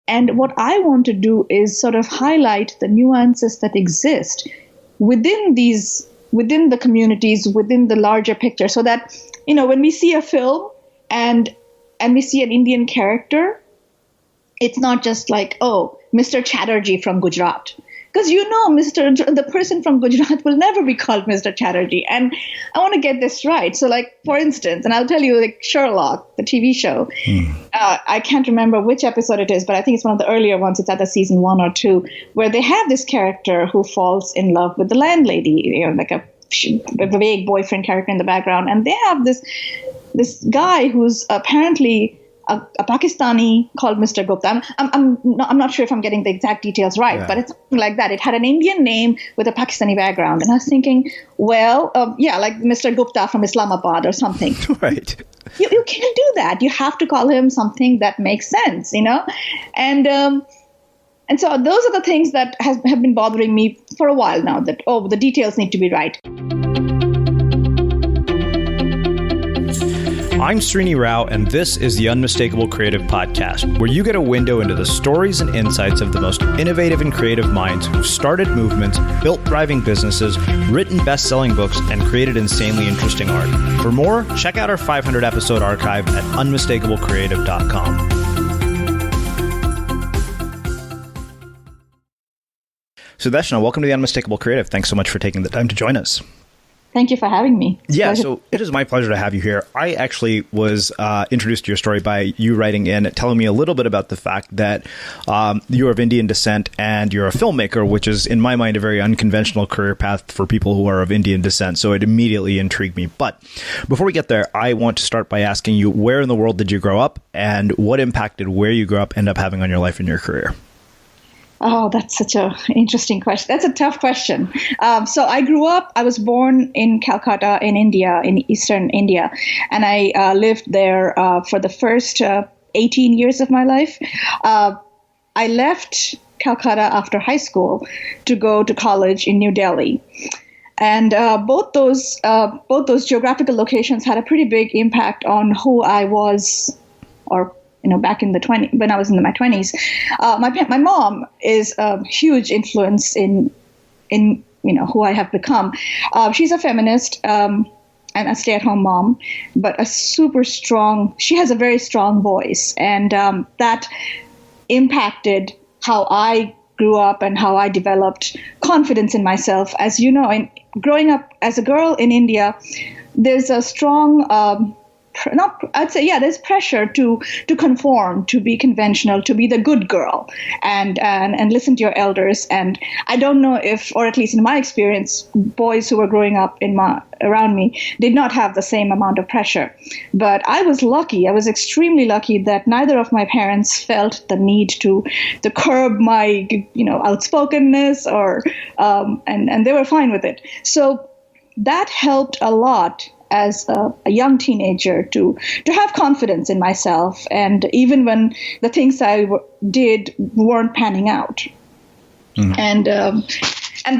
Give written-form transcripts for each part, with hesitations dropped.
And what I want to do is sort of highlight the nuances that exist within the communities, within the larger picture, so that, when we see a film and we see an Indian character, it's not just like, oh, Mr. Chatterjee from Gujarat. Because the person from Gujarat will never be called Mr. Chatterjee. And I want to get this right. So, like, for instance, and I'll tell you, like, Sherlock, the TV show, I can't remember which episode it is, but I think it's one of the earlier ones. It's either season 1 or 2, where they have this character who falls in love with the landlady, like a vague boyfriend character in the background. And they have this guy who's apparently a Pakistani called Mr. Gupta. I'm not sure if I'm getting the exact details right, but it's something like that. It had an Indian name with a Pakistani background. And I was thinking, well, like Mr. Gupta from Islamabad or something. Right. You can't do that. You have to call him something that makes sense, And so those are the things that have been bothering me for a while now, that, the details need to be right. I'm Srini Rao, and this is the Unmistakable Creative Podcast, where you get a window into the stories and insights of the most innovative and creative minds who've started movements, built thriving businesses, written best-selling books, and created insanely interesting art. For more, check out our 500-episode archive at unmistakablecreative.com. Sudeshna, welcome to the Unmistakable Creative. Thanks so much for taking the time to join us. Thank you for having me. Yeah, so it is my pleasure to have you here. I actually was introduced to your story by you writing in, telling me a little bit about the fact that you're of Indian descent and you're a filmmaker, which is, in my mind, a very unconventional career path for people who are of Indian descent. So it immediately intrigued me. But before we get there, I want to start by asking you, where in the world did you grow up, and what impact did where you grew up end up having on your life and your career? Oh, that's such an interesting question. That's a tough question. So I was born in Calcutta in India, in eastern India, and I lived there for the first 18 years of my life. I left Calcutta after high school to go to college in New Delhi. And both those geographical locations had a pretty big impact on who I was, or back in when I was in my 20s. My mom is a huge influence in who I have become. She's a feminist and a stay-at-home mom, but she has a very strong voice, and that impacted how I grew up and how I developed confidence in myself. As you know, growing up as a girl in India, there's a strong there's pressure to conform, to be conventional, to be the good girl, and listen to your elders. And I don't know if, or at least in my experience, boys who were growing up around me did not have the same amount of pressure. But I was lucky. I was extremely lucky that neither of my parents felt the need to curb my outspokenness, and they were fine with it. So that helped a lot as a young teenager to have confidence in myself, and even when the things I did weren't panning out. Mm-hmm. And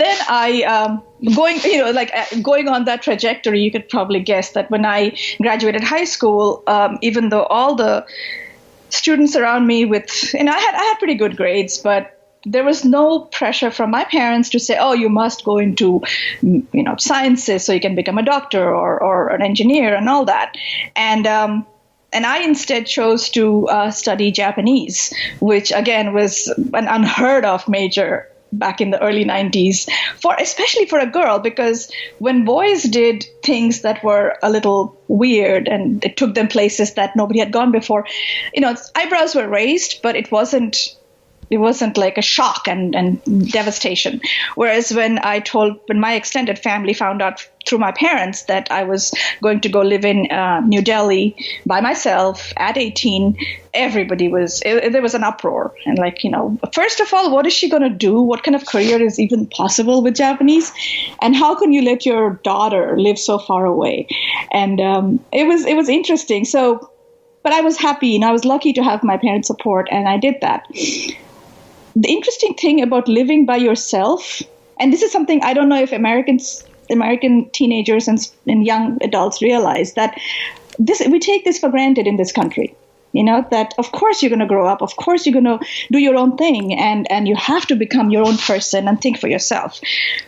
then I going on that trajectory, you could probably guess that when I graduated high school, even though all the students around me I had pretty good grades, but there was no pressure from my parents to say, oh, you must go into, sciences so you can become a doctor or an engineer and all that. And I instead chose to study Japanese, which again was an unheard of major back in the early 90s, especially for a girl, because when boys did things that were a little weird and it took them places that nobody had gone before, eyebrows were raised, but it wasn't like a shock and devastation. Whereas when my extended family found out through my parents that I was going to go live in New Delhi by myself at 18, there was an uproar. And first of all, what is she going to do? What kind of career is even possible with Japanese? And how can you let your daughter live so far away? And it was interesting. So, but I was happy and I was lucky to have my parents' support, and I did that. The interesting thing about living by yourself, and this is something I don't know if American teenagers and young adults realize, that we take this for granted in this country. that of course you're going to grow up, of course you're going to do your own thing, and you have to become your own person and think for yourself.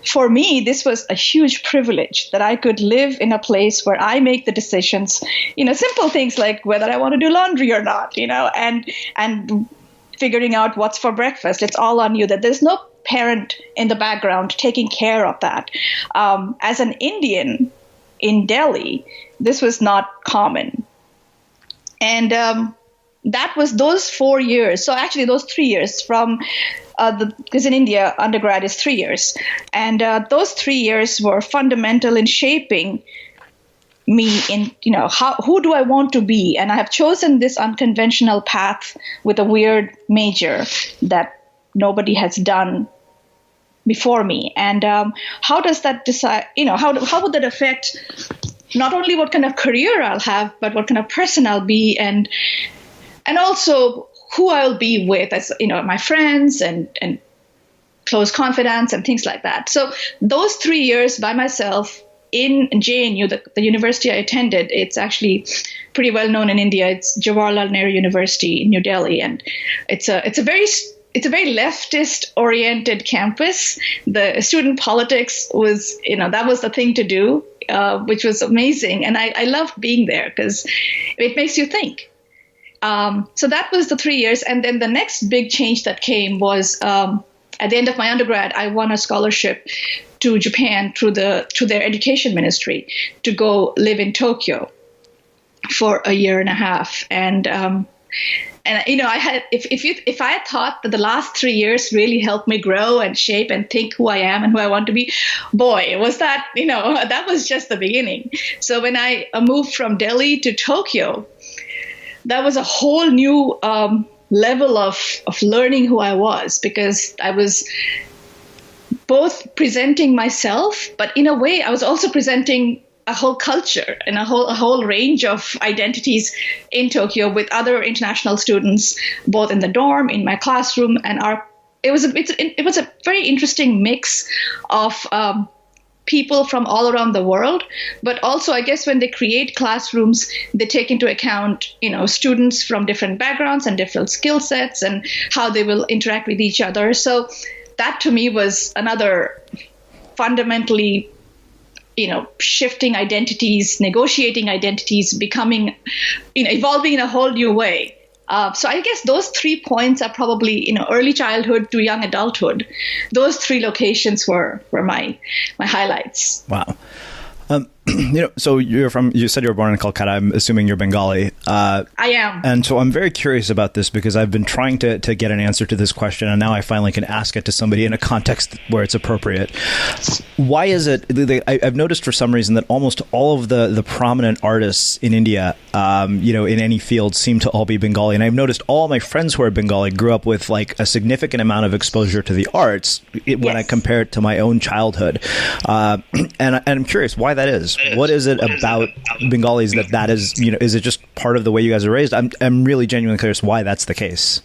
For me, this was a huge privilege that I could live in a place where I make the decisions, simple things like whether I want to do laundry or not, and figuring out what's for breakfast. It's all on you, that there's no parent in the background taking care of that. As an Indian in Delhi, this was not common. And that was those 4 years. So actually those 3 years from because in India, undergrad is 3 years. And those 3 years were fundamental in shaping me in, who do I want to be? And I have chosen this unconventional path with a weird major that nobody has done before me. And how does that decide, how would that affect not only what kind of career I'll have, but what kind of person I'll be, and also who I'll be with, as my friends and close confidants and things like that. So those 3 years by myself in JNU, the university I attended, it's actually pretty well known in India. It's Jawaharlal Nehru University in New Delhi, and it's a very leftist oriented campus. The student politics was, that was the thing to do, which was amazing. And I loved being there because it makes you think. So that was the 3 years. And then the next big change that came was at the end of my undergrad, I won a scholarship to Japan through their education ministry to go live in Tokyo for a year and a half. And I had, if I had thought that the last 3 years really helped me grow and shape and think who I am and who I want to be, boy, was that, that was just the beginning. So when I moved from Delhi to Tokyo, that was a whole new level of learning who I was, because I was both presenting myself, but in a way I was also presenting a whole culture and a whole range of identities in Tokyo with other international students, both in the dorm, in my classroom, and it was a very interesting mix of people from all around the world. But also, I guess when they create classrooms, they take into account, students from different backgrounds and different skill sets and how they will interact with each other. So that to me was another fundamentally, shifting identities, negotiating identities, becoming, evolving in a whole new way. So I guess those 3 points are probably, early childhood to young adulthood. Those 3 locations were my highlights. Wow. So you said you were born in Calcutta. I'm assuming you're Bengali. I am. And so I'm very curious about this because I've been trying to get an answer to this question, and now I finally can ask it to somebody in a context where it's appropriate. Why is it, I've noticed for some reason that almost all of the prominent artists in India, in any field seem to all be Bengali. And I've noticed all my friends who are Bengali grew up with like a significant amount of exposure to the arts when I compare it to my own childhood. And I'm curious why that is. What is it about Bengalis that is, is it just part of the way you guys are raised? I'm really genuinely curious why that's the case.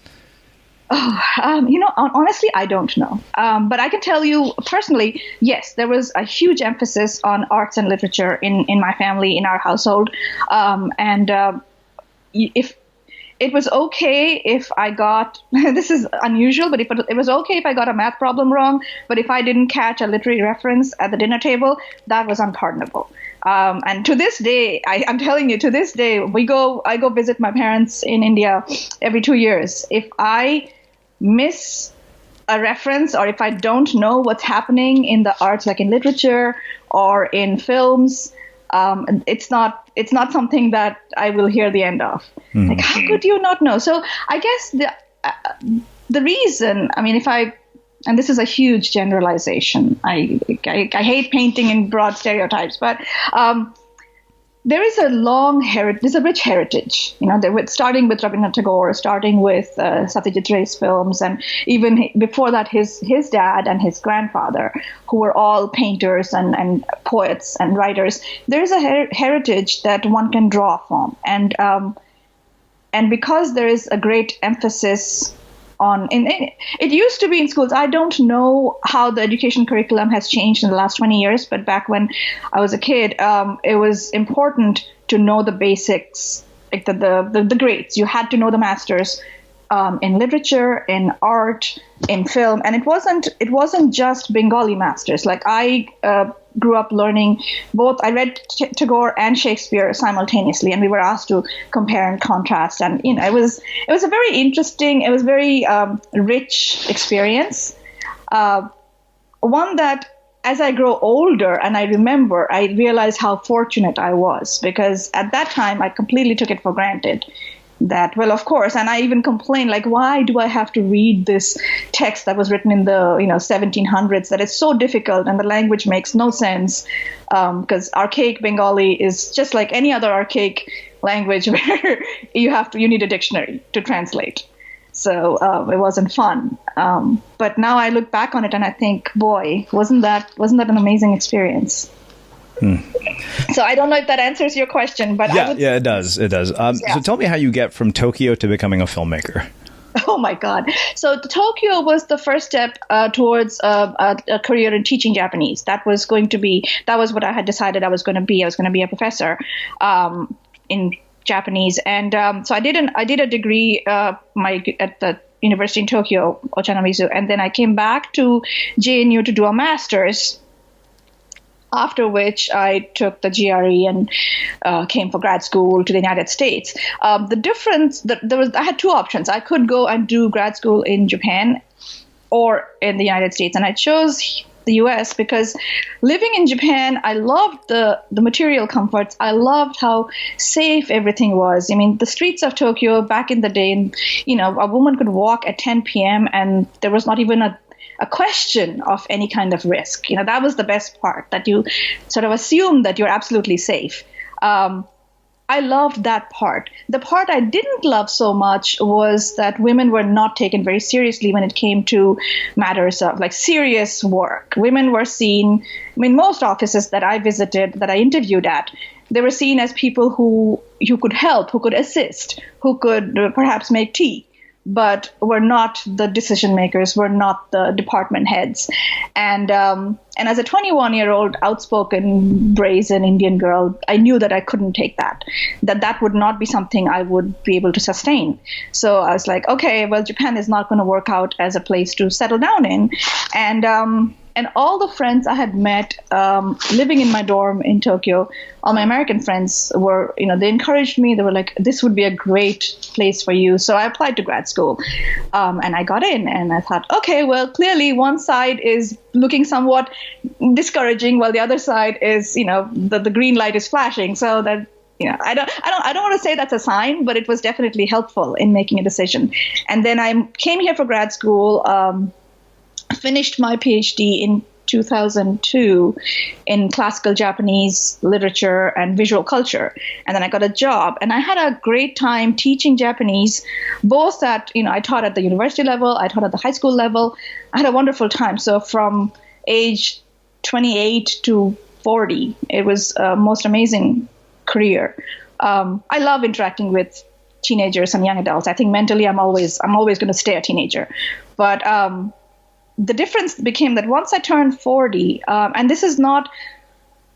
Honestly, I don't know. But I can tell you personally, yes, there was a huge emphasis on arts and literature in my family, in our household. If it was okay if I got, this is unusual, but it was okay if I got a math problem wrong, but if I didn't catch a literary reference at the dinner table, that was unpardonable. And to this day, I'm telling you, to this day, I go visit my parents in India every 2 years. If I miss a reference or if I don't know what's happening in the arts, like in literature or in films, it's not something that I will hear the end of. Mm-hmm. Like, how could you not know? So I guess the reason, and this is a huge generalization. I hate painting in broad stereotypes, but there is a there's a rich heritage. Starting with Rabindranath Tagore, starting with Satyajit Ray's films, and even before that, his dad and his grandfather, who were all painters and poets and writers. There is a heritage that one can draw from, and because there is a great emphasis on, it used to be in schools. I don't know how the education curriculum has changed in the last 20 years, but back when I was a kid, it was important to know the basics like the greats. You had to know the masters in literature, in art, in film, and it wasn't just Bengali masters. Like I grew up learning both. I read Tagore and Shakespeare simultaneously, and we were asked to compare and contrast. And it was a very interesting, it was very rich experience. One that, as I grow older and I remember, I realized how fortunate I was, because at that time I completely took it for granted. That, well, of course, and I even complained, like, why do I have to read this text that was written in the 1700s, that is so difficult and the language makes no sense, because archaic Bengali is just like any other archaic language where you need a dictionary to translate. So it wasn't fun. But now I look back on it and I think, boy, wasn't that an amazing experience? So I don't know if that answers your question, but yeah, it does. It does. So tell me how you get from Tokyo to becoming a filmmaker. Oh my God! So Tokyo was the first step towards a career in teaching Japanese. That was what I had decided I was going to be. I was going to be a professor in Japanese, and so I did a degree at the university in Tokyo, Ochanomizu, and then I came back to JNU to do a master's. After which I took the GRE and came for grad school to the United States. The difference, I had two options. I could go and do grad school in Japan or in the United States, and I chose the US because living in Japan, I loved the material comforts. I loved how safe everything was. I mean, the streets of Tokyo back in the day, a woman could walk at 10 p.m. and there was not even a question of any kind of risk. That was the best part, that you sort of assume that you're absolutely safe. I loved that part. The part I didn't love so much was that women were not taken very seriously when it came to matters of like serious work. Women were seen, most offices that I visited, that I interviewed at, they were seen as people who could help, who could assist, who could perhaps make tea, but were not the decision makers, were not the department heads. And as a 21-year-old outspoken, brazen Indian girl, I knew that I couldn't take that would not be something I would be able to sustain. So I was like, okay, well, Japan is not going to work out as a place to settle down in. And all the friends I had met living in my dorm in Tokyo, all my American friends were, they encouraged me. They were like, this would be a great place for you. So I applied to grad school and I got in, and I thought, okay, well, clearly one side is looking somewhat discouraging while the other side is, the green light is flashing. So that, I don't want to say that's a sign, but it was definitely helpful in making a decision. And then I came here for grad school, finished my PhD in 2002 in classical Japanese literature and visual culture. And then I got a job, and I had a great time teaching Japanese, both at, I taught at the university level, I taught at the high school level. I had a wonderful time. So from age 28 to 40, it was a most amazing career. I love interacting with teenagers and young adults. I think mentally I'm always going to stay a teenager. But the difference became that once I turned 40, and this is not,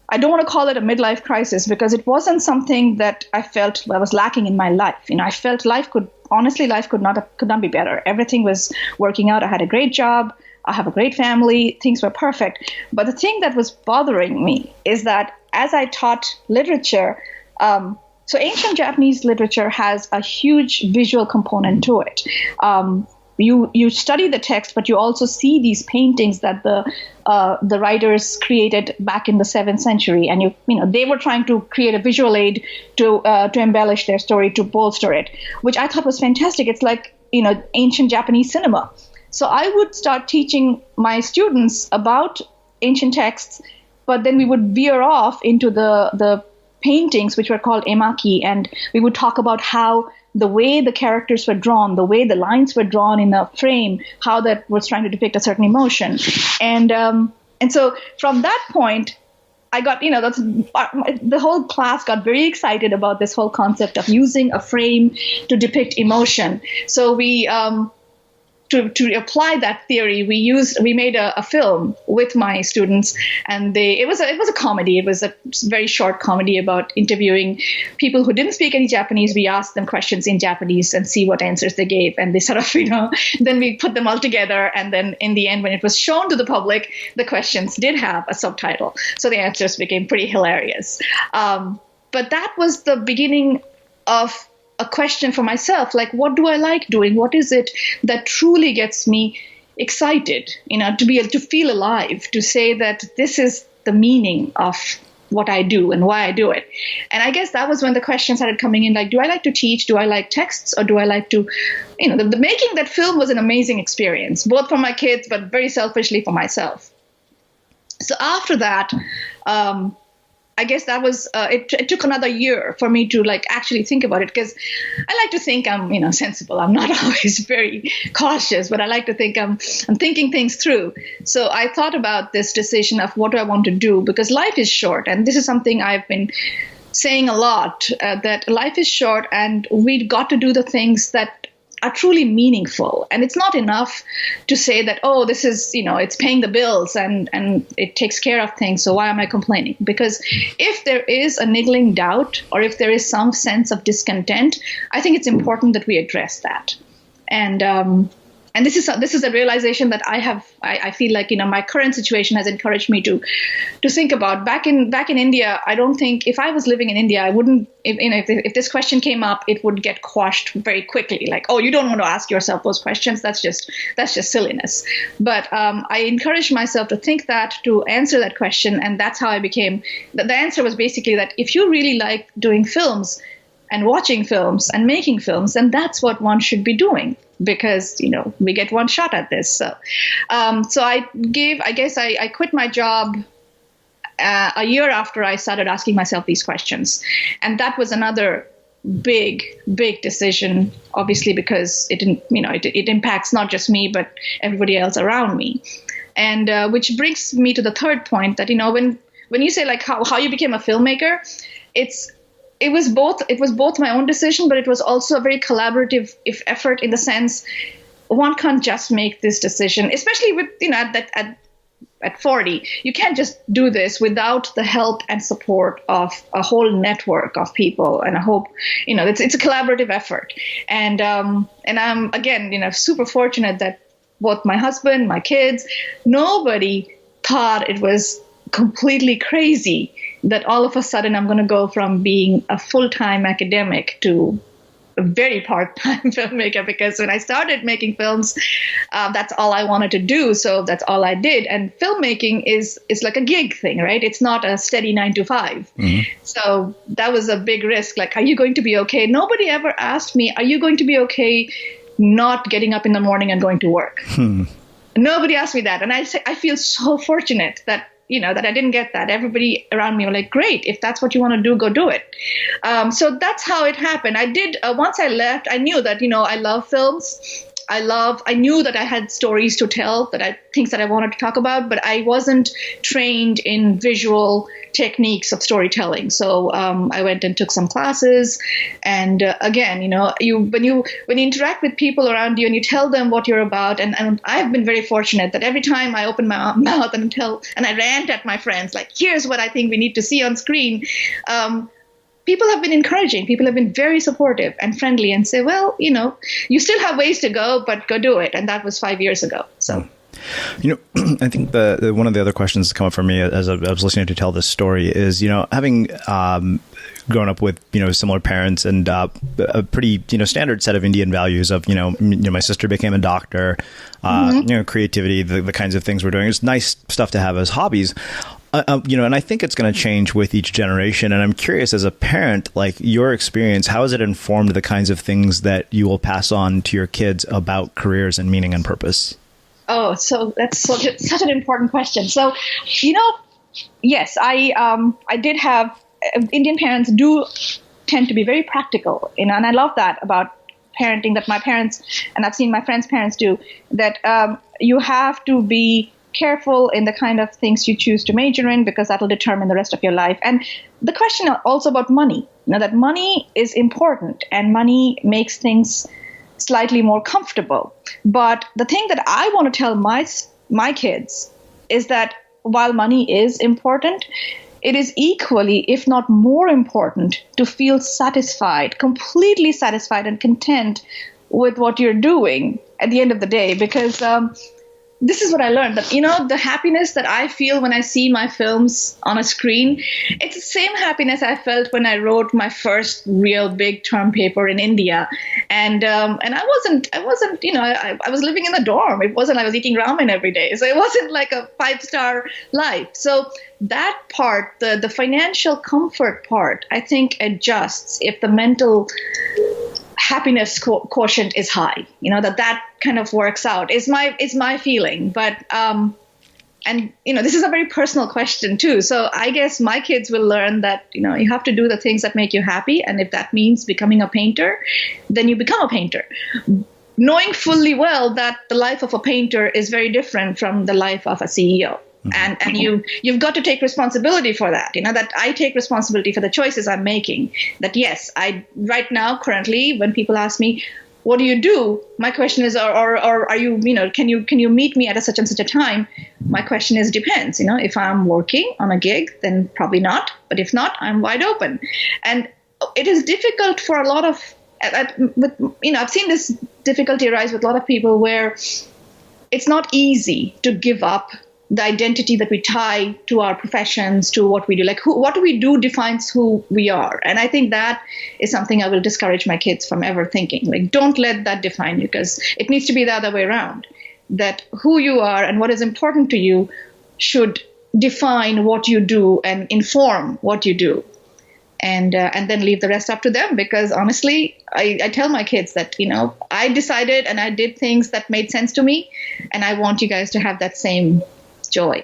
I don't want to call it a midlife crisis, because it wasn't something that I felt I was lacking in my life. I felt life could not be better. Everything was working out. I had a great job. I have a great family. Things were perfect. But the thing that was bothering me is that as I taught literature, so ancient Japanese literature has a huge visual component to it. You study the text, but you also see these paintings that the writers created back in the 7th century, and they were trying to create a visual aid to embellish their story, to bolster it, which I thought was fantastic. It's like ancient Japanese cinema. So I would start teaching my students about ancient texts, but then we would veer off into the paintings, which were called emaki, and we would talk about how the way the characters were drawn, the way the lines were drawn in a frame, how that was trying to depict a certain emotion. And so from that point, I got, the whole class got very excited about this whole concept of using a frame to depict emotion. So we to apply that theory, we made a film with my students, and it was a comedy. It was a very short comedy about interviewing people who didn't speak any Japanese. We asked them questions in Japanese and see what answers they gave, and they sort of, then we put them all together, and then in the end, when it was shown to the public, the questions did have a subtitle, so the answers became pretty hilarious. But that was the beginning of a question for myself, like, what do I like doing? What is it that truly gets me excited, to be able to feel alive, to say that this is the meaning of what I do and why I do it. And I guess that was when the questions started coming in, like, do I like to teach? Do I like texts? Or do I like to, the making that film was an amazing experience, both for my kids, but very selfishly for myself. So after that, I guess that was, it took another year for me to actually think about it, because I like to think I'm, sensible. I'm not always very cautious, but I like to think I'm thinking things through. So I thought about this decision of what do I want to do, because life is short. And this is something I've been saying a lot, that life is short and we've got to do the things that are truly meaningful. And it's not enough to say that, oh, this is, it's paying the bills and it takes care of things, so why am I complaining? Because if there is a niggling doubt, or if there is some sense of discontent, I think it's important that we address that. And this is a realization that I feel like, my current situation has encouraged me to think about. Back in India, I don't think, if I was living in India, I wouldn't, if this question came up, it would get quashed very quickly. Like, oh, you don't want to ask yourself those questions. That's just silliness. But I encouraged myself to think that, to answer that question. And that's how I became, the answer was basically that if you really like doing films and watching films and making films, then that's what one should be doing, because, we get one shot at this. So I quit my job a year after I started asking myself these questions. And that was another big decision, obviously, because it impacts not just me, but everybody else around me. And which brings me to the third point, that, when you say how you became a filmmaker, it was both my own decision, but it was also a very collaborative effort, in the sense one can't just make this decision, especially with, at 40, you can't just do this without the help and support of a whole network of people. And I hope, it's a collaborative effort. And I'm, again, super fortunate that both my husband, my kids, nobody thought it was completely crazy that all of a sudden I'm going to go from being a full-time academic to a very part-time filmmaker, because when I started making films, that's all I wanted to do. So that's all I did. And filmmaking is like a gig thing, right? It's not a steady 9 to 5. Mm-hmm. So that was a big risk. Like, are you going to be okay? Nobody ever asked me, are you going to be okay not getting up in the morning and going to work? Nobody asked me that. And I feel so fortunate that, that I didn't get that. Everybody around me were like, great, if that's what you want to do, go do it. So that's how it happened. I did, once I left, I knew that, I love films. I knew that I had stories to tell, things that I wanted to talk about, but I wasn't trained in visual techniques of storytelling. So I went and took some classes. And again, when you interact with people around you and you tell them what you're about, and I've been very fortunate that every time I open my mouth and I rant at my friends, like, here's what I think we need to see on screen. People have been encouraging. People have been very supportive and friendly, and say, well, you still have ways to go, but go do it. And that was 5 years ago. So, I think the one of the other questions that come up for me as I was listening to tell this story is, having grown up with, similar parents and a pretty, standard set of Indian values of, my sister became a doctor, creativity, the kinds of things we're doing. It's nice stuff to have as hobbies. And I think it's going to change with each generation. And I'm curious, as a parent, like, your experience, how has it informed the kinds of things that you will pass on to your kids about careers and meaning and purpose? Oh, so that's such an important question. So, yes, I did have, Indian parents do tend to be very practical, and I love that about parenting, that my parents, and I've seen my friends' parents do, that you have to be careful in the kind of things you choose to major in, because that'll determine the rest of your life. And the question also about money, that money is important and money makes things slightly more comfortable. But the thing that I want to tell my kids is that while money is important, it is equally, if not more important, to feel satisfied, completely satisfied and content with what you're doing at the end of the day. Because this is what I learned, that, the happiness that I feel when I see my films on a screen, it's the same happiness I felt when I wrote my first real big term paper in India. And I wasn't, I was living in the dorm. It wasn't, I was eating ramen every day. So it wasn't like a 5-star life. So that part, the financial comfort part, I think adjusts if the mental happiness quotient is high, that kind of works out is my feeling. But and this is a very personal question too, so I guess my kids will learn that you have to do the things that make you happy, and if that means becoming a painter, then you become a painter, knowing fully well that the life of a painter is very different from the life of a CEO. And you've got to take responsibility for that. That I take responsibility for the choices I'm making. That yes, I right now currently when people ask me, what do you do? My question is, or are you, can you meet me at a such and such a time? My question is depends. If I'm working on a gig, then probably not. But if not, I'm wide open. And it is difficult for a lot of, I've seen this difficulty arise with a lot of people where it's not easy to give up the identity that we tie to our professions, to what we do. Like what we do defines who we are. And I think that is something I will discourage my kids from ever thinking. Like, don't let that define you, because it needs to be the other way around. That who you are and what is important to you should define what you do and inform what you do. And then leave the rest up to them. Because honestly, I tell my kids that, I decided and I did things that made sense to me. And I want you guys to have that same joy.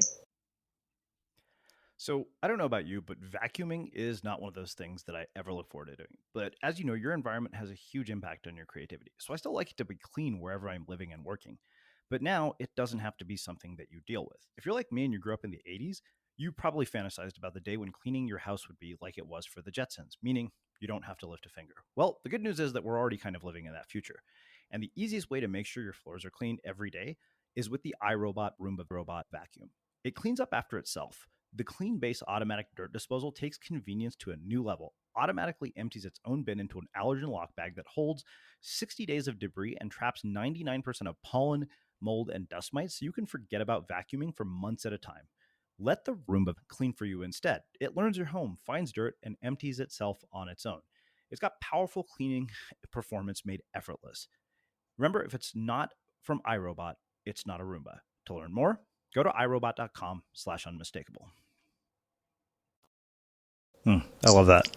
So I don't know about you, but vacuuming is not one of those things that I ever look forward to doing. But as you know, your environment has a huge impact on your creativity. So I still like it to be clean wherever I'm living and working. But now it doesn't have to be something that you deal with. If you're like me and you grew up in the 80s, you probably fantasized about the day when cleaning your house would be like it was for the Jetsons, meaning you don't have to lift a finger. Well, the good news is that we're already kind of living in that future. And the easiest way to make sure your floors are clean every day is with the iRobot Roomba Robot Vacuum. It cleans up after itself. The Clean Base automatic dirt disposal takes convenience to a new level, automatically empties its own bin into an allergen lock bag that holds 60 days of debris and traps 99% of pollen, mold, and dust mites, so you can forget about vacuuming for months at a time. Let the Roomba clean for you instead. It learns your home, finds dirt, and empties itself on its own. It's got powerful cleaning performance made effortless. Remember, if it's not from iRobot, it's not a Roomba. To learn more, go to irobot.com/unmistakable. I love that.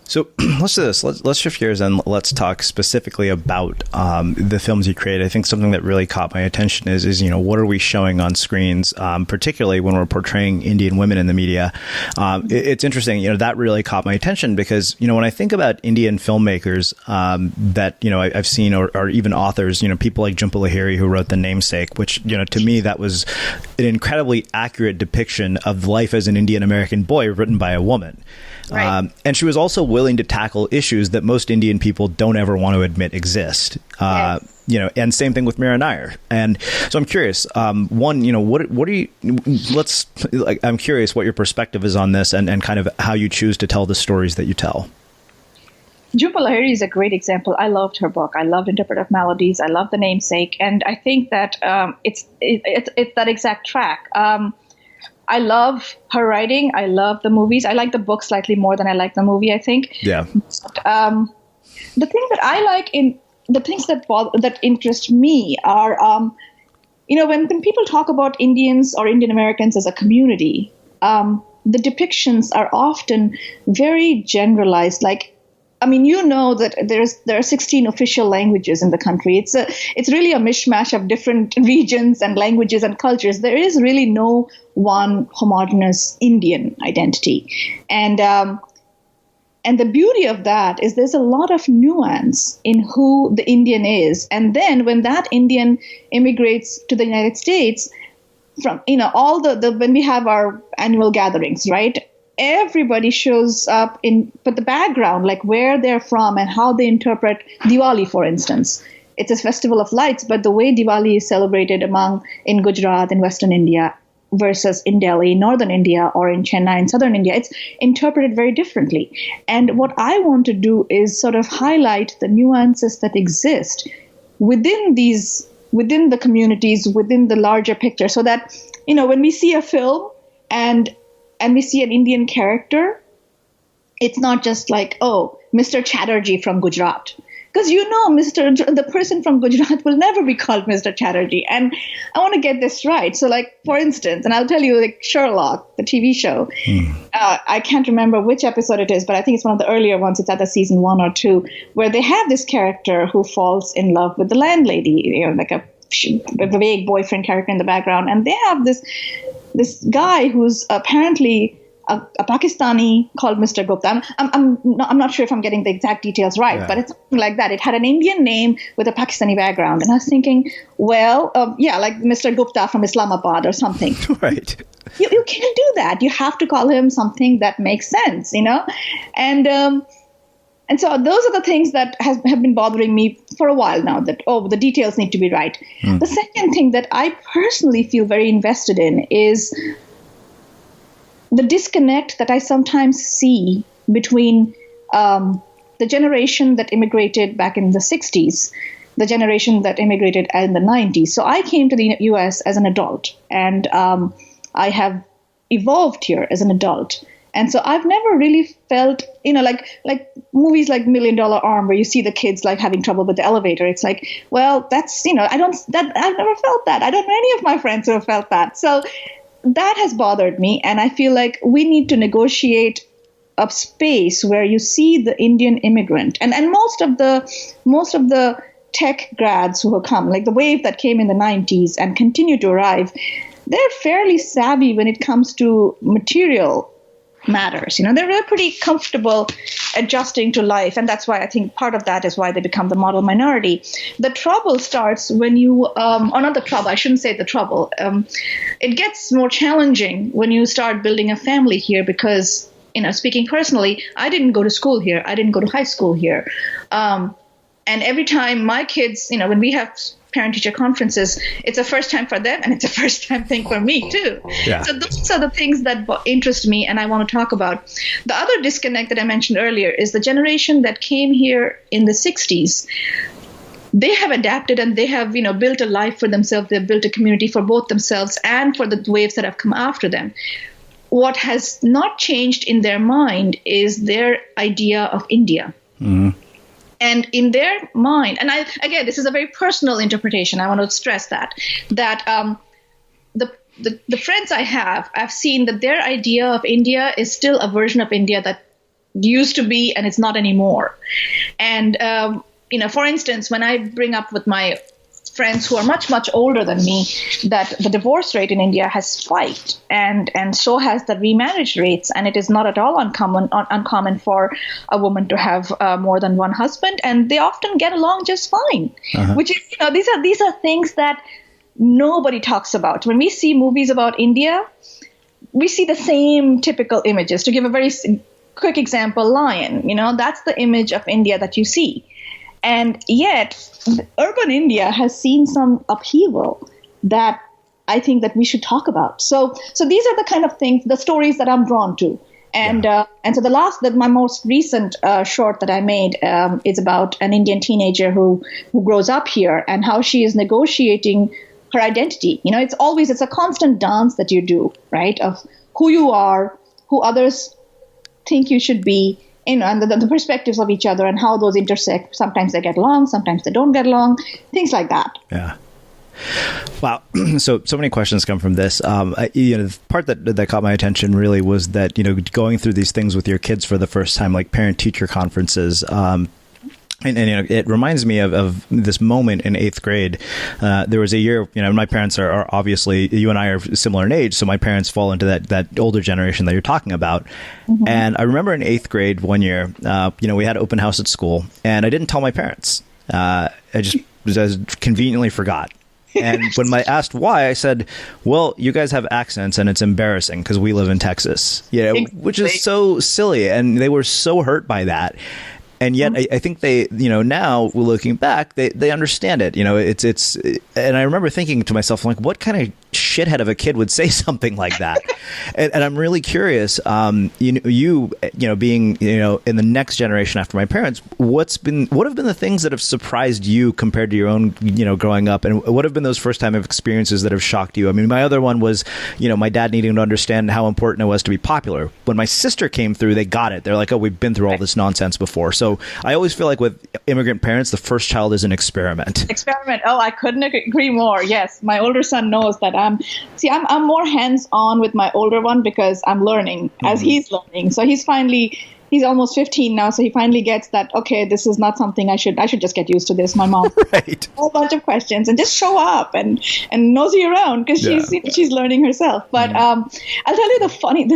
So let's do this. Let's shift gears and let's talk specifically about the films you create. I think something that really caught my attention is what are we showing on screens, particularly when we're portraying Indian women in the media. It's interesting, that really caught my attention because, when I think about Indian filmmakers that, I've seen or even authors, people like Jhumpa Lahiri who wrote The Namesake, which, to me, that was an incredibly accurate depiction of life as an Indian American boy written by a woman. Right. And she was also willing to tackle issues that most Indian people don't ever want to admit exist. Yes. And same thing with Mira Nair. And so I'm curious, one, what are you, I'm curious what your perspective is on this and kind of how you choose to tell the stories that you tell. Jhumpa Lahiri is a great example. I loved her book. I loved Interpretive Maladies. I love The Namesake. And I think that it's that exact track. I love her writing. I love the movies. I like the book slightly more than I like the movie, I think. Yeah. But, the thing that I like in the things that interest me are, when people talk about Indians or Indian Americans as a community, the depictions are often very generalized. That there are 16 official languages in the country. It's really a mishmash of different regions and languages and cultures. There is really no one homogeneous Indian identity. And the beauty of that is there's a lot of nuance in who the Indian is. And then when that Indian immigrates to the United States, from, when we have our annual gatherings, right? everybody shows up but the background, like where they're from and how they interpret Diwali, for instance. It's a festival of lights, but the way Diwali is celebrated in Gujarat, in Western India, versus in Delhi, Northern India, or in Chennai, in Southern India, it's interpreted very differently. And what I want to do is sort of highlight the nuances that exist within the communities, within the larger picture, so that, when we see a film and we see an Indian character, it's not just like, oh, Mr. Chatterjee from Gujarat. Because the person from Gujarat will never be called Mr. Chatterjee. And I want to get this right. So, like, for instance, and I'll tell you, like, Sherlock, the TV show, I can't remember which episode it is, but I think it's one of the earlier ones. It's either season 1 or 2, where they have this character who falls in love with the landlady, like a vague boyfriend character in the background. And they have this guy who's apparently a Pakistani called Mr. Gupta. I'm not sure if I'm getting the exact details right, but it's something like that. It had an Indian name with a Pakistani background. And I was thinking, well, like Mr. Gupta from Islamabad or something. Right. You can't do that. You have to call him something that makes sense, And so those are the things that have been bothering me for a while now, that, the details need to be right. The second thing that I personally feel very invested in is the disconnect that I sometimes see between the generation that immigrated back in the 60s, the generation that immigrated in the 90s. So I came to the U.S. as an adult, and I have evolved here as an adult. And so I've never really felt, like movies like $1 Million Arm, where you see the kids like having trouble with the elevator. It's like, well, that's, I've never felt that. I don't know any of my friends who have felt that. So that has bothered me. And I feel like we need to negotiate a space where you see the Indian immigrant and most of the tech grads who have come, like the wave that came in the 90s and continue to arrive, they're fairly savvy when it comes to material matters. They're really pretty comfortable adjusting to life. And that's why I think part of that is why they become the model minority. The trouble starts when you, or not the trouble, I shouldn't say the trouble. It gets more challenging when you start building a family here because, speaking personally, I didn't go to school here. I didn't go to high school here. And every time my kids, when we have parent-teacher conferences, it's a first time for them and it's a first time thing for me too. Yeah. So those are the things that interest me and I want to talk about. The other disconnect that I mentioned earlier is the generation that came here in the 60s. They have adapted and they have, built a life for themselves. They've built a community for both themselves and for the waves that have come after them. What has not changed in their mind is their idea of India. Mm-hmm. And in their mind, and again, this is a very personal interpretation. I want to stress that the friends I have, I've seen that their idea of India is still a version of India that used to be, and it's not anymore. And, for instance, when I bring up with my friends who are much, much older than me, that the divorce rate in India has spiked and so has the remarriage rates. And it is not at all uncommon for a woman to have more than one husband. And they often get along just fine, which is, these are things that nobody talks about. When we see movies about India, we see the same typical images. To give a very quick example, Lion, that's the image of India that you see. And yet, urban India has seen some upheaval that I think that we should talk about. So these are the kind of things, the stories that I'm drawn to. And so my most recent short that I made is about an Indian teenager who grows up here and how she is negotiating her identity. It's a constant dance that you do, right? Of who you are, who others think you should be, and the perspectives of each other and how those intersect. Sometimes they get along, sometimes they don't get along, things like that. Yeah. Wow. So many questions come from this. The part that caught my attention really was that, going through these things with your kids for the first time, like parent-teacher conferences, and it reminds me of this moment in 8th grade. There was a year, my parents are obviously, you and I are similar in age, so my parents fall into that older generation that you're talking about. Mm-hmm. And I remember in 8th grade one year, we had open house at school, and I didn't tell my parents. I conveniently forgot. And when I asked why, I said, well, you guys have accents and it's embarrassing because we live in Texas, which is so silly. And they were so hurt by that. And yet, I think they, now looking back, they understand it. It's, and I remember thinking to myself, like, what kind of shithead of a kid would say something like that? and I'm really curious. You being in the next generation after my parents, what have been the things that have surprised you compared to your own growing up, and what have been those first time experiences that have shocked you? I mean, my other one was my dad needing to understand how important it was to be popular. When my sister came through, they got it. They're like, oh, we've been through all this nonsense before. So I always feel like with immigrant parents, the first child is an experiment. Oh, I couldn't agree more. Yes, my older son knows that I'm more hands-on with my older one because I'm learning as he's learning. So he's almost 15 now, so he finally gets that, okay, this is not something I should just get used to this. My mom right. a whole bunch of questions and just show up and nosy around because she's learning herself. But I'll tell you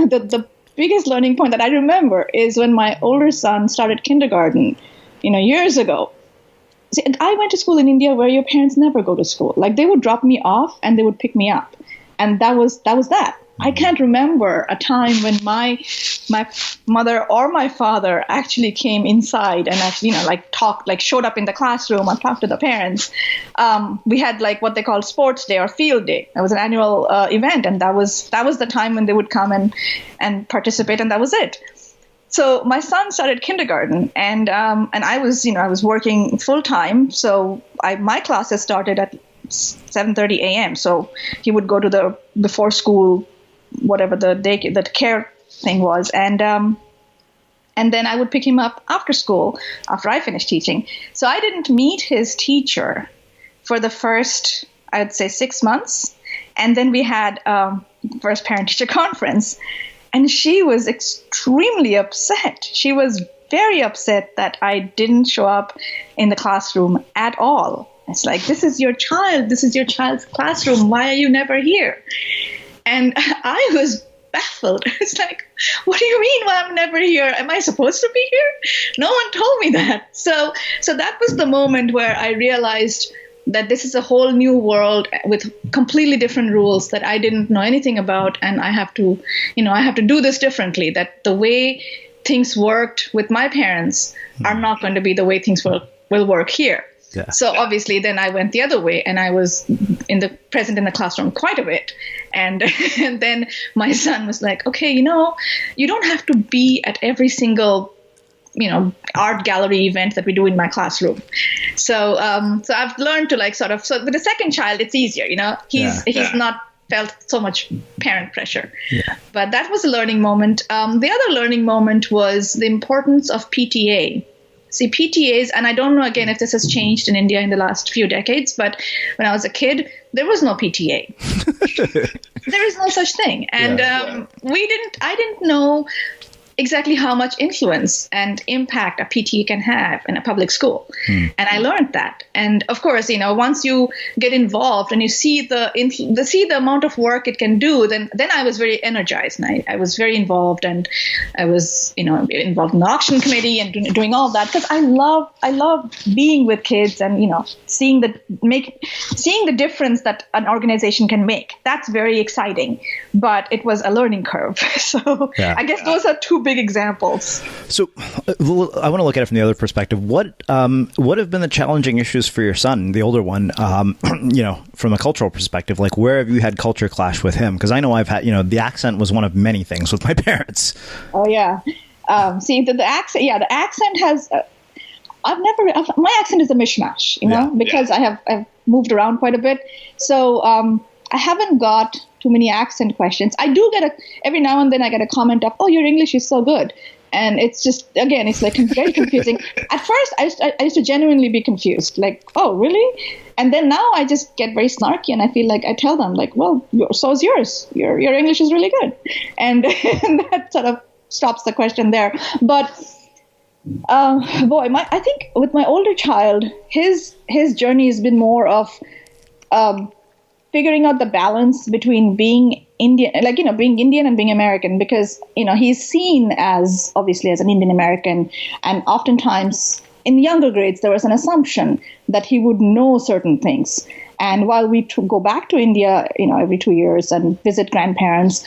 the biggest learning point that I remember is when my older son started kindergarten, years ago. See, I went to school in India where your parents never go to school. Like, they would drop me off and they would pick me up. And that was that. I can't remember a time when my mother or my father actually came inside and actually, showed up in the classroom and talked to the parents. We had what they call sports day or field day. That was an annual event, and that was the time when they would come and participate, and that was it. So my son started kindergarten, and I was working full time. So my classes started at 7:30 a.m. So he would go to the before school, whatever the care thing was, and then I would pick him up after school after I finished teaching. So I didn't meet his teacher for the first, I'd say, 6 months, and then we had first parent-teacher conference, and she was extremely upset. She was very upset that I didn't show up in the classroom at all. It's like, this is your child. This is your child's classroom. Why are you never here? And I was baffled. It's like, what do you mean why I'm never here? Am I supposed to be here? No one told me that. So that was the moment where I realized that this is a whole new world with completely different rules that I didn't know anything about. And I have to do this differently, that the way things worked with my parents are not going to be the way things will work here. Yeah. So obviously then I went the other way, and I was present in the classroom quite a bit. And then my son was like, okay, you don't have to be at every single, art gallery event that we do in my classroom. So I've learned to so with the second child, it's easier, he's not felt so much parent pressure. Yeah. But that was a learning moment. The other learning moment was the importance of PTA. See, PTAs, and I don't know, again, if this has changed in India in the last few decades, but when I was a kid, there was no PTA. There is no such thing. And I didn't know exactly how much influence and impact a PTA can have in a public school. And I learned that. And of course, once you get involved and you see the amount of work it can do, then I was very energized, and I was very involved, and I was, involved in the auction committee and doing all that, because I love being with kids and, seeing the difference that an organization can make. That's very exciting, but it was a learning curve. So I guess those are two big examples. So I want to look at it from the other perspective. What have been the challenging issues for your son, the older one, from a cultural perspective? Like, where have you had culture clash with him? Because I know I've had, the accent was one of many things with my parents. Oh, yeah. See, the accent, the accent has, my accent is a mishmash, because I've moved around quite a bit. So I haven't got too many accent questions. I do get every now and then I get a comment of, oh, your English is so good. And it's just, again, it's very confusing. At first, I used to genuinely be confused. Like, oh, really? And then now I just get very snarky, and I feel like I tell them, like, well, so is yours. Your English is really good. And that sort of stops the question there. But I think with my older child, his journey has been more of figuring out the balance between being Indian, being Indian and being American, because, he's seen obviously as an Indian American, and oftentimes in younger grades, there was an assumption that he would know certain things. And while we go back to India, every 2 years and visit grandparents,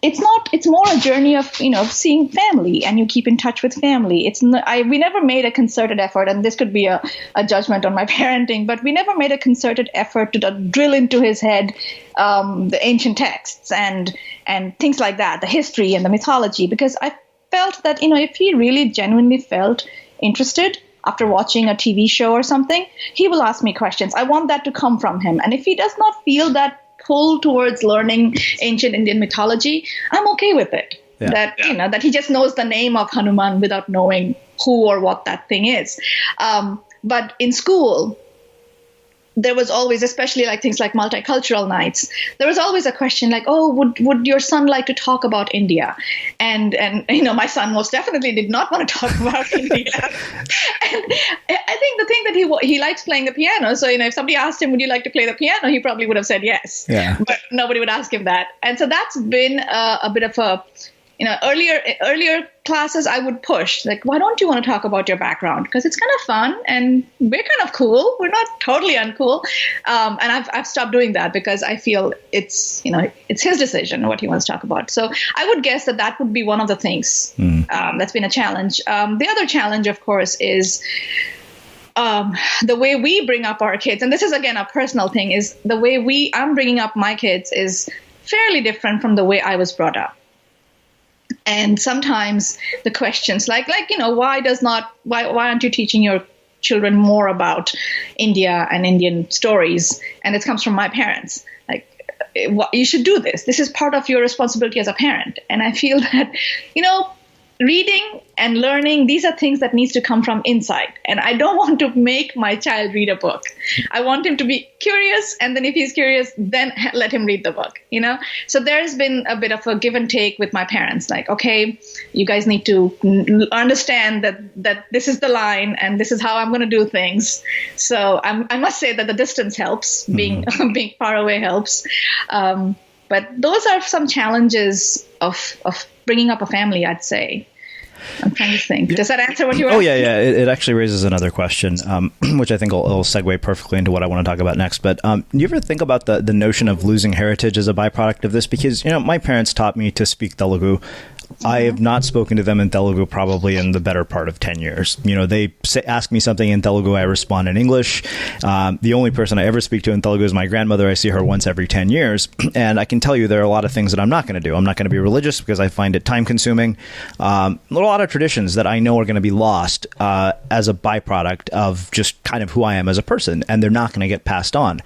it's more a journey of, seeing family, and you keep in touch with family. We never made a concerted effort, and this could be a judgment on my parenting, but we never made a concerted effort to drill into his head the ancient texts and things like that, the history and the mythology, because I felt that, if he really genuinely felt interested after watching a TV show or something, he will ask me questions. I want that to come from him. And if he does not feel that pull towards learning ancient Indian mythology, I'm okay with it. Yeah. That he just knows the name of Hanuman without knowing who or what that thing is. But in school, there was always, especially like things like multicultural nights, there was always a question like, oh, would your son like to talk about India? And my son most definitely did not want to talk about India. And I think the thing that he likes playing the piano. So, if somebody asked him, would you like to play the piano? He probably would have said yes. Yeah. But nobody would ask him that. And so that's been a bit of a, earlier classes I would push, like, why don't you want to talk about your background? Because it's kind of fun and we're kind of cool. We're not totally uncool. And I've stopped doing that because I feel it's his decision what he wants to talk about. So I would guess that would be one of the things that's been a challenge. The other challenge, of course, is the way we bring up our kids. And this is, again, a personal thing, is the way I'm bringing up my kids is fairly different from the way I was brought up. And sometimes the questions like why aren't you teaching your children more about India and Indian stories? And it comes from my parents. Like, you should do this. This is part of your responsibility as a parent. And I feel that, reading and learning, these are things that needs to come from inside. And I don't want to make my child read a book. I want him to be curious. And then if he's curious, then let him read the book, So there's been a bit of a give and take with my parents. Like, okay, you guys need to understand that this is the line and this is how I'm going to do things. So I must say that the distance helps. Being far away helps. But those are some challenges of bringing up a family, I'd say. I'm trying to think. Does that answer what you were asking? Yeah. It actually raises another question, which I think will segue perfectly into what I want to talk about next. But do you ever think about the notion of losing heritage as a byproduct of this? Because, my parents taught me to speak Telugu. I have not spoken to them in Telugu probably in the better part of 10 years. They ask me something in Telugu, I respond in English. The only person I ever speak to in Telugu is my grandmother. I see her once every 10 years. And I can tell you there are a lot of things that I'm not going to do. I'm not going to be religious because I find it time consuming. A lot of traditions that I know are going to be lost as a byproduct of just kind of who I am as a person. And they're not going to get passed on.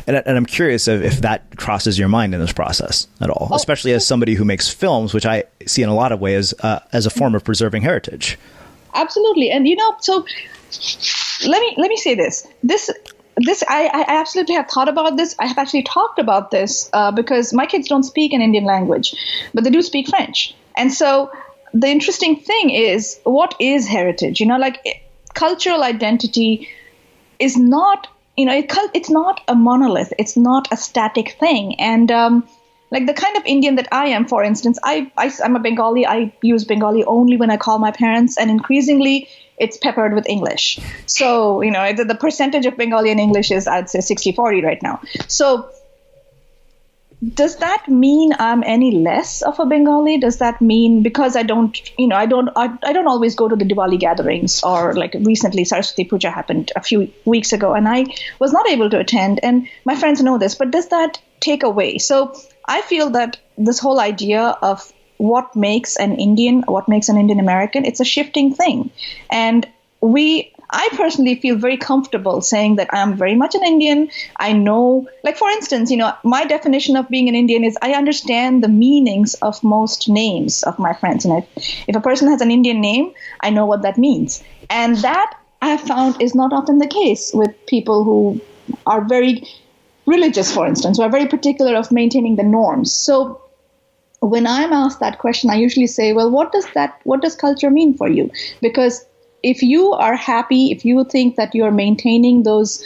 And I'm curious if that crosses your mind in this process at all, especially as somebody who makes films, which I see in a lot of ways as a form of preserving heritage. Absolutely. And so let me say this I absolutely have thought about this. I have actually talked about this because my kids don't speak an Indian language, but they do speak French. And so the interesting thing is, what is heritage? Cultural identity is not, it's not a monolith. It's not a static thing. And like the kind of Indian that I am, for instance, I'm a Bengali. I use Bengali only when I call my parents, and increasingly it's peppered with English. So, the percentage of Bengali and English is, I'd say, 60-40 right now. So does that mean I'm any less of a Bengali? Does that mean because I don't always go to the Diwali gatherings, or like recently Saraswati Puja happened a few weeks ago and I was not able to attend, and my friends know this, but does that take away? So I feel that this whole idea of what makes an Indian American, it's a shifting thing. And I personally feel very comfortable saying that I'm very much an Indian. I know, like, for instance, my definition of being an Indian is I understand the meanings of most names of my friends. And if a person has an Indian name, I know what that means. And that I have found is not often the case with people who are very religious, for instance, who are very particular of maintaining the norms. So when I'm asked that question, I usually say, well, what does culture mean for you? Because if you are happy, if you think that you're maintaining those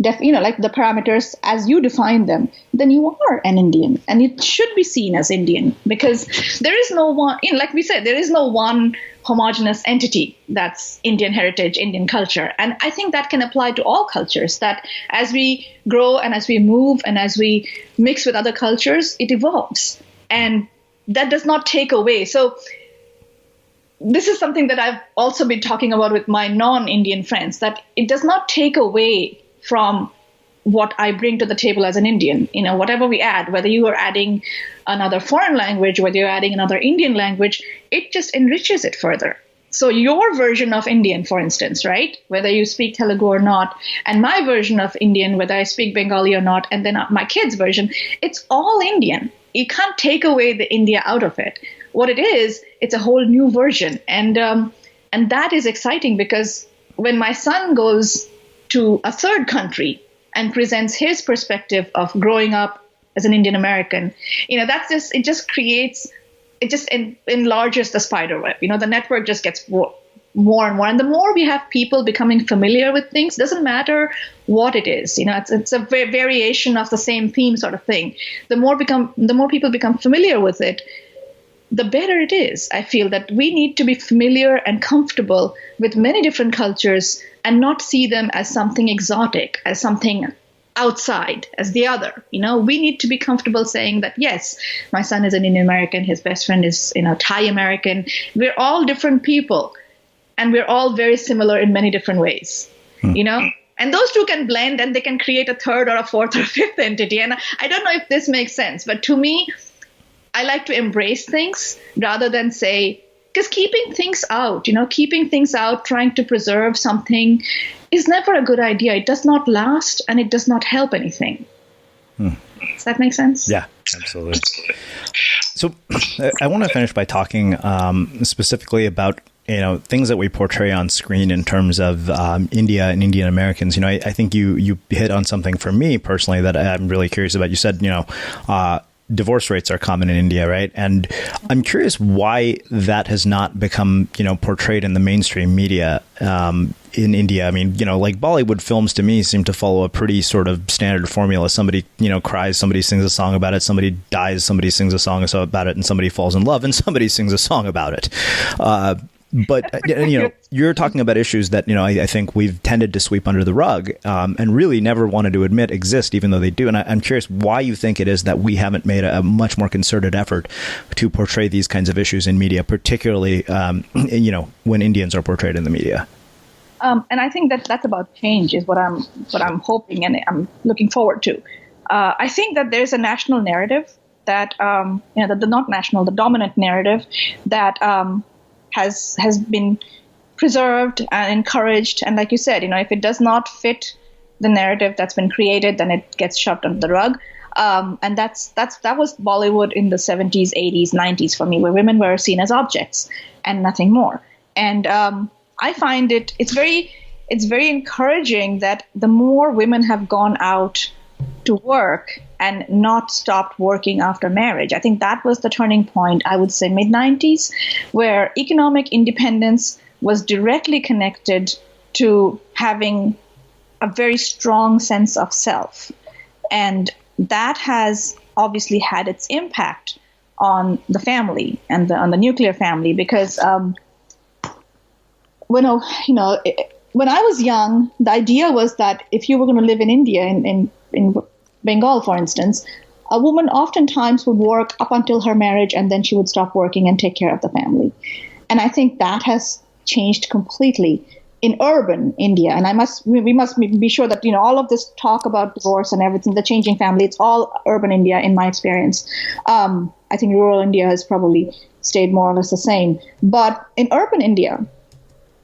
like the parameters as you define them, then you are an Indian, and it should be seen as Indian, because there is no one, like we said, there is no one homogenous entity that's Indian heritage, Indian culture. And I think that can apply to all cultures, that as we grow and as we move and as we mix with other cultures, it evolves. And that does not take away. So this is something that I've also been talking about with my non-Indian friends, that it does not take away from what I bring to the table as an Indian. Whatever we add, whether you are adding another foreign language, whether you're adding another Indian language, it just enriches it further. So your version of Indian, for instance, right, whether you speak Telugu or not, and my version of Indian, whether I speak Bengali or not, and then my kid's version, it's all Indian. You can't take away the India out of it. What it is, it's a whole new version. And that is exciting, because when my son goes to a third country and presents his perspective of growing up as an Indian American, it just enlarges the spider web. The network just gets more and more. And the more we have people becoming familiar with things, doesn't matter what it is, it's a variation of the same theme sort of thing. The more people become familiar with it, the better it is. I feel that we need to be familiar and comfortable with many different cultures and not see them as something exotic, as something outside, as the other. We need to be comfortable saying that, yes, my son is an Indian American, his best friend is, Thai American. We're all different people, and we're all very similar in many different ways, And those two can blend, and they can create a third or a fourth or a fifth entity. And I don't know if this makes sense, but to me, I like to embrace things rather than say, because keeping things out, trying to preserve something is never a good idea. It does not last, and it does not help anything. Does that make sense? Yeah, absolutely. So I want to finish by talking specifically about things that we portray on screen in terms of India and Indian Americans. I think you hit on something for me personally that I'm really curious about. You said, divorce rates are common in India, right? And I'm curious why that has not become, portrayed in the mainstream media in India. I mean, like Bollywood films to me seem to follow a pretty sort of standard formula. Somebody, cries, somebody sings a song about it, somebody dies, somebody sings a song about it, and somebody falls in love, and somebody sings a song about it. But, you're talking about issues that, I think we've tended to sweep under the rug and really never wanted to admit exist, even though they do. And I'm curious why you think it is that we haven't made a much more concerted effort to portray these kinds of issues in media, particularly, when Indians are portrayed in the media. And I think that's about change is what I'm hoping and I'm looking forward to. I think that there's a national narrative that, the dominant narrative that has been preserved and encouraged. And like you said, if it does not fit the narrative that's been created, then it gets shoved under the rug. And that was Bollywood in the 70s, 80s, 90s for me, where women were seen as objects and nothing more. And I find it's very encouraging that the more women have gone out to work and not stopped working after marriage. I think that was the turning point, I would say mid-90s, where economic independence was directly connected to having a very strong sense of self. And that has obviously had its impact on the family and on the nuclear family, because when I was young, the idea was that if you were going to live in India, in Bengal, for instance, a woman oftentimes would work up until her marriage, and then she would stop working and take care of the family. And I think that has changed completely in urban India. And we must be sure that, all of this talk about divorce and everything, the changing family, it's all urban India in my experience. I think rural India has probably stayed more or less the same. But in urban India,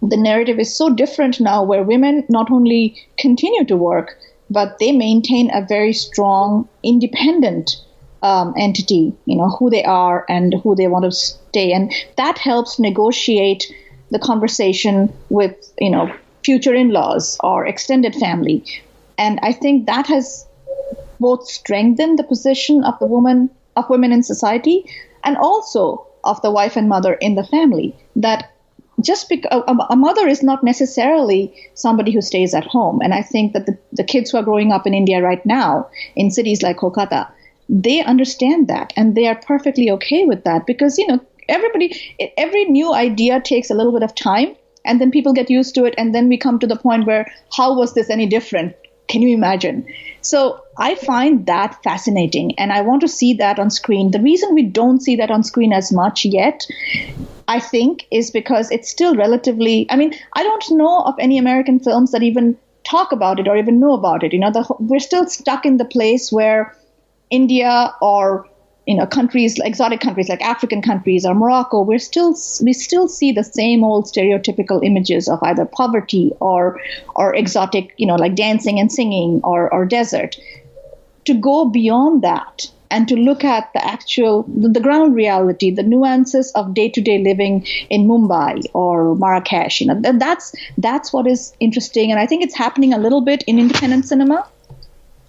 the narrative is so different now, where women not only continue to work, but they maintain a very strong, independent entity, who they are and who they want to stay. And that helps negotiate the conversation with, future in-laws or extended family. And I think that has both strengthened the position of women in society, and also of the wife and mother in the family, that just because a mother is not necessarily somebody who stays at home. And I think that the kids who are growing up in India right now, in cities like Kolkata, they understand that and they are perfectly okay with that because, every new idea takes a little bit of time and then people get used to it. And then we come to the point where, how was this any different? Can you imagine? So I find that fascinating and I want to see that on screen. The reason we don't see that on screen as much yet, I think, is because it's still relatively, I don't know of any American films that even talk about it or even know about it. We're still stuck in the place where India or countries, exotic countries like African countries or Morocco, we still see the same old stereotypical images of either poverty or exotic, like dancing and singing or desert. To go beyond that and to look at the ground reality, the nuances of day-to-day living in Mumbai or Marrakesh, that's what is interesting. And I think it's happening a little bit in independent cinema.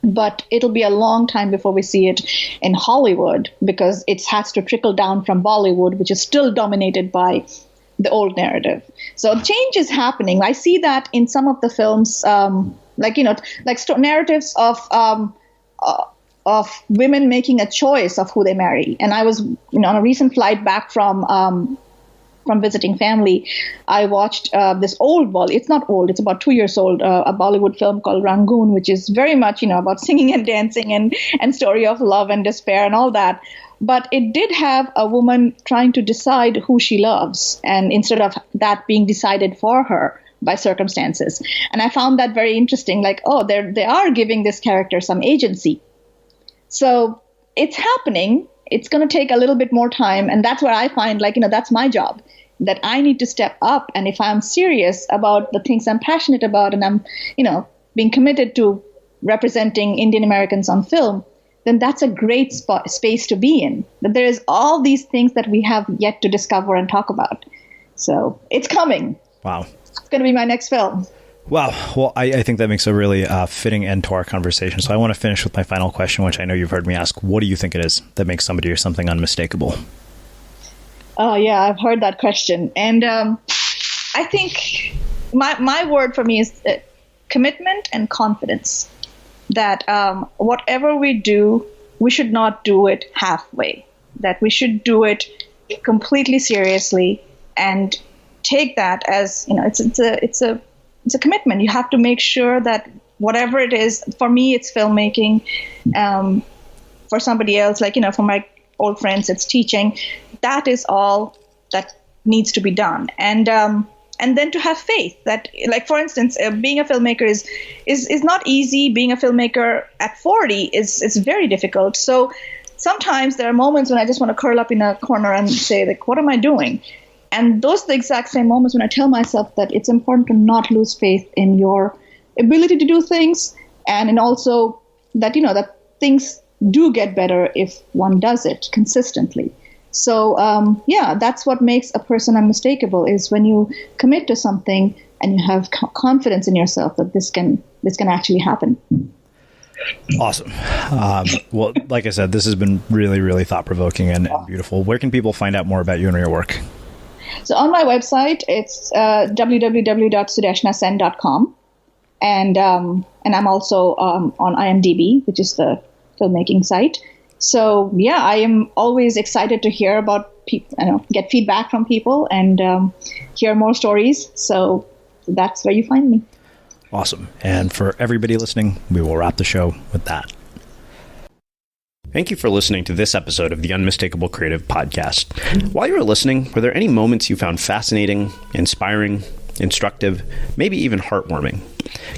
But it'll be a long time before we see it in Hollywood because it has to trickle down from Bollywood, which is still dominated by the old narrative. So change is happening. I see that in some of the films, narratives of women making a choice of who they marry. And I was on a recent flight back from visiting family, I watched this old it's not old, it's about 2 years old, a Bollywood film called Rangoon, which is very much, about singing and dancing and story of love and despair and all that. But it did have a woman trying to decide who she loves, and instead of that being decided for her by circumstances. And I found that very interesting, they are giving this character some agency. So it's happening. It's going to take a little bit more time. And that's where I find, that's my job, that I need to step up. And if I'm serious about the things I'm passionate about and I'm, being committed to representing Indian Americans on film, then that's a great space to be in. That there is all these things that we have yet to discover and talk about. So it's coming. Wow. It's going to be my next film. Wow. Well, I think that makes a really fitting end to our conversation. So I want to finish with my final question, which I know you've heard me ask. What do you think it is that makes somebody or something unmistakable? Oh, yeah, I've heard that question. And I think my word for me is commitment and confidence. That whatever we do, we should not do it halfway. That we should do it completely seriously and take that as, it's a commitment. You have to make sure that whatever it is, for me, it's filmmaking. For somebody else, for my old friends, it's teaching. That is all that needs to be done. And then to have faith that, for instance, being a filmmaker is not easy. Being a filmmaker at 40 is very difficult. So sometimes there are moments when I just want to curl up in a corner and say, what am I doing? And those are the exact same moments when I tell myself that it's important to not lose faith in your ability to do things, and also that, that things do get better if one does it consistently. So, that's what makes a person unmistakable, is when you commit to something and you have confidence in yourself that this can actually happen. Awesome. Well, like I said, this has been really, really thought-provoking and beautiful. Where can people find out more about you and your work? So on my website, it's www.sudeshnasen.com. And I'm also on IMDb, which is the filmmaking site. So, I am always excited to hear about people, get feedback from people and hear more stories. So that's where you find me. Awesome. And for everybody listening, we will wrap the show with that. Thank you for listening to this episode of the Unmistakable Creative Podcast. While you were listening, were there any moments you found fascinating, inspiring, instructive, maybe even heartwarming?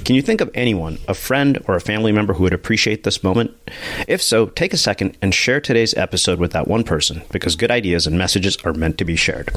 Can you think of anyone, a friend or a family member who would appreciate this moment? If so, take a second and share today's episode with that one person, because good ideas and messages are meant to be shared.